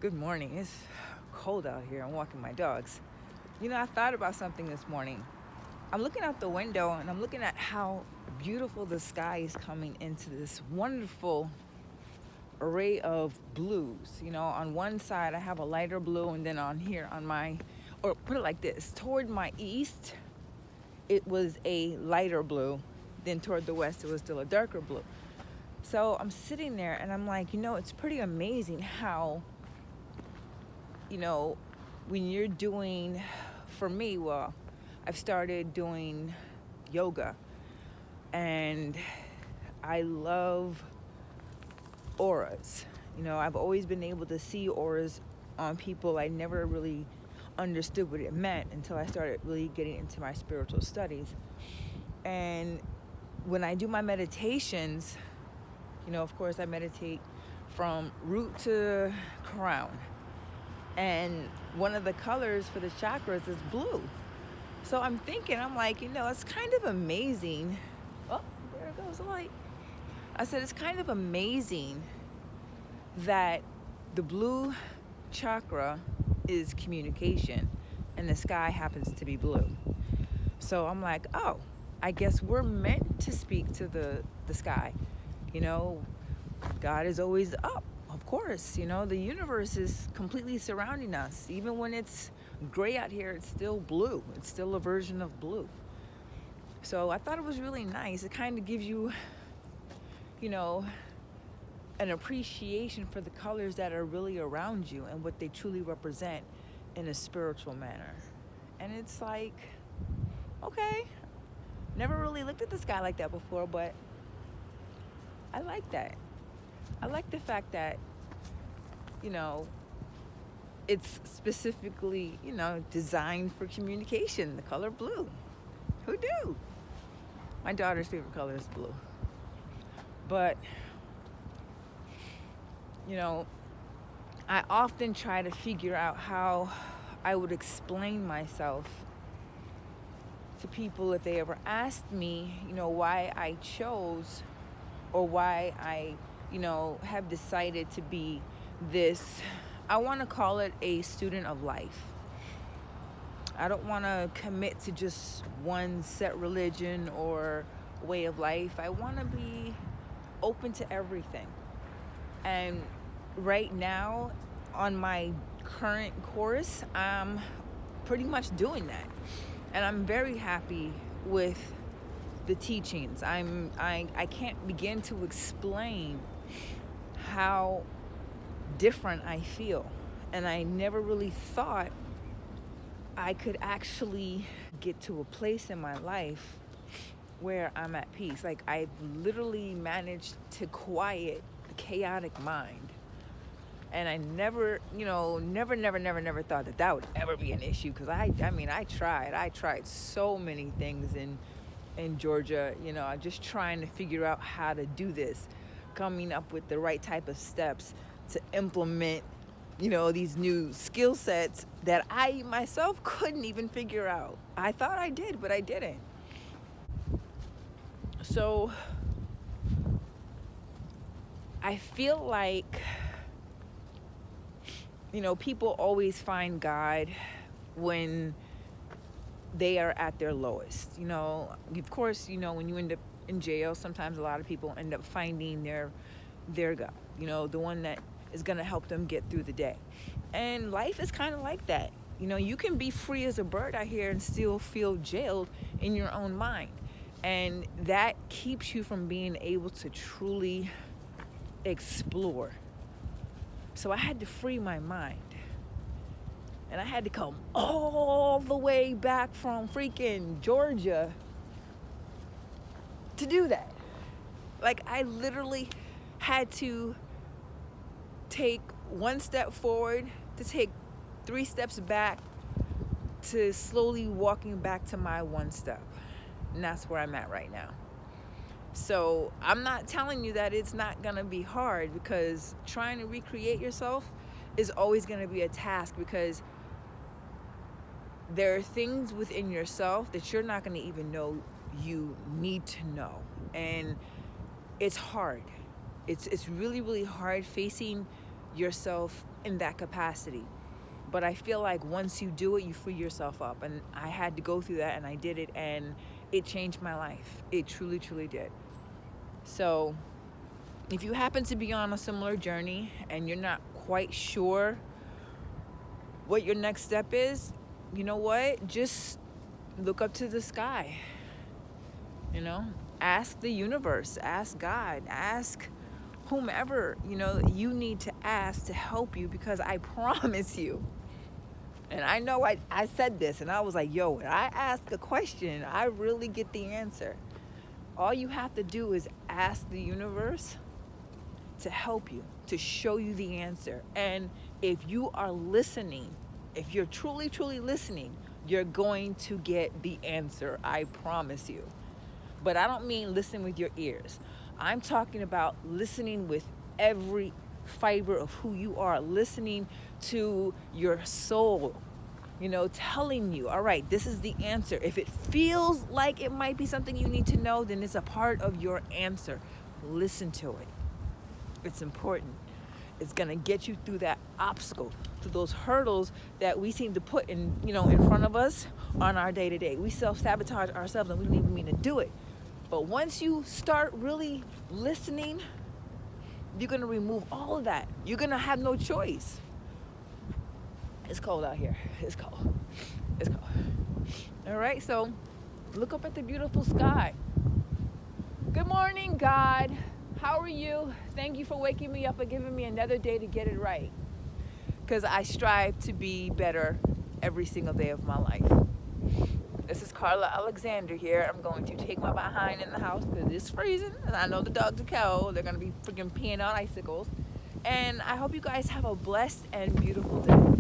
Good morning. It's cold out here. I'm walking my dogs. I thought about something this morning. I'm looking out the window and I'm looking at how beautiful the sky is coming into this wonderful array of blues. On one side I have a lighter blue, and then on here or put it like this, toward my east it was a lighter blue, then toward the west it was still a darker blue. So I'm sitting there and I'm like, it's pretty amazing how you know, when you're doing, for me, well, I've started doing yoga, and I love auras. I've always been able to see auras on people. I never really understood what it meant until I started really getting into my spiritual studies. And when I do my meditations, of course I meditate from root to crown. And one of the colors for the chakras is blue. So I'm like, it's kind of amazing. Oh, there goes the light. I said, it's kind of amazing that the blue chakra is communication and the sky happens to be blue. So I'm like, oh, I guess we're meant to speak to the sky. God is always up. Of course, the universe is completely surrounding us. Even when it's gray out here, it's still blue. It's still a version of blue. So I thought it was really nice. It kind of gives you, an appreciation for the colors that are really around you and what they truly represent in a spiritual manner. And it's like, okay, never really looked at the sky like that before, but I like that. I like the fact that, it's specifically, designed for communication, the color blue. Who knew? My daughter's favorite color is blue. But, I often try to figure out how I would explain myself to people if they ever asked me, why I chose or why I have decided to be this, I want to call it a student of life. I don't want to commit to just one set religion or way of life. I want to be open to everything. And right now, on my current course, I'm pretty much doing that. And I'm very happy with the teachings. I can't begin to explain how different I feel. And I never really thought I could actually get to a place in my life where I'm at peace. Like, I've literally managed to quiet a chaotic mind. And I never thought that would ever be an issue. Because I tried so many things in Georgia, just trying to figure out how to do this, coming up with the right type of steps to implement, these new skill sets that I myself couldn't even figure out. I thought I did, but I didn't. So I feel like, people always find God when they are at their lowest. Of course, when you end up in jail, sometimes a lot of people end up finding their God, the one that is going to help them get through the day. And life is kind of like that. You can be free as a bird out here and still feel jailed in your own mind. And that keeps you from being able to truly explore. So I had to free my mind. And I had to come all the way back from freaking Georgia to do that. Like, I literally had to take one step forward, to take 3 steps back, to slowly walking back to my one step. And that's where I'm at right now. So I'm not telling you that it's not going to be hard, because trying to recreate yourself is always going to be a task, because there are things within yourself that you're not going to even know you need to know. And it's hard. It's really, really hard facing yourself in that capacity. But I feel like once you do it, you free yourself up. And I had to go through that, and I did it, and it changed my life. It truly, truly did. So if you happen to be on a similar journey and you're not quite sure what your next step is, you know what? Just look up to the sky. You know, ask the universe, ask God, ask whomever, you need to ask to help you, because I promise you, and I know I said this and I was like, yo, when I ask a question, I really get the answer. All you have to do is ask the universe to help you, to show you the answer. And if you are listening, if you're truly, truly listening, you're going to get the answer. I promise you. But I don't mean listen with your ears. I'm talking about listening with every fiber of who you are, listening to your soul, telling you, all right, this is the answer. If it feels like it might be something you need to know, then it's a part of your answer. Listen to it. It's important. It's going to get you through that obstacle, through those hurdles that we seem to put in front of us on our day-to-day. We self-sabotage ourselves and we don't even mean to do it. But once you start really listening, you're going to remove all of that. You're going to have no choice. It's cold out here. It's cold. It's cold. All right, so look up at the beautiful sky. Good morning, God. How are you? Thank you for waking me up and giving me another day to get it right. Because I strive to be better every single day of my life. This is Carla Alexander here. I'm going to take my behind in the house because it's freezing. And I know the dogs are cold. They're going to be freaking peeing on icicles. And I hope you guys have a blessed and beautiful day.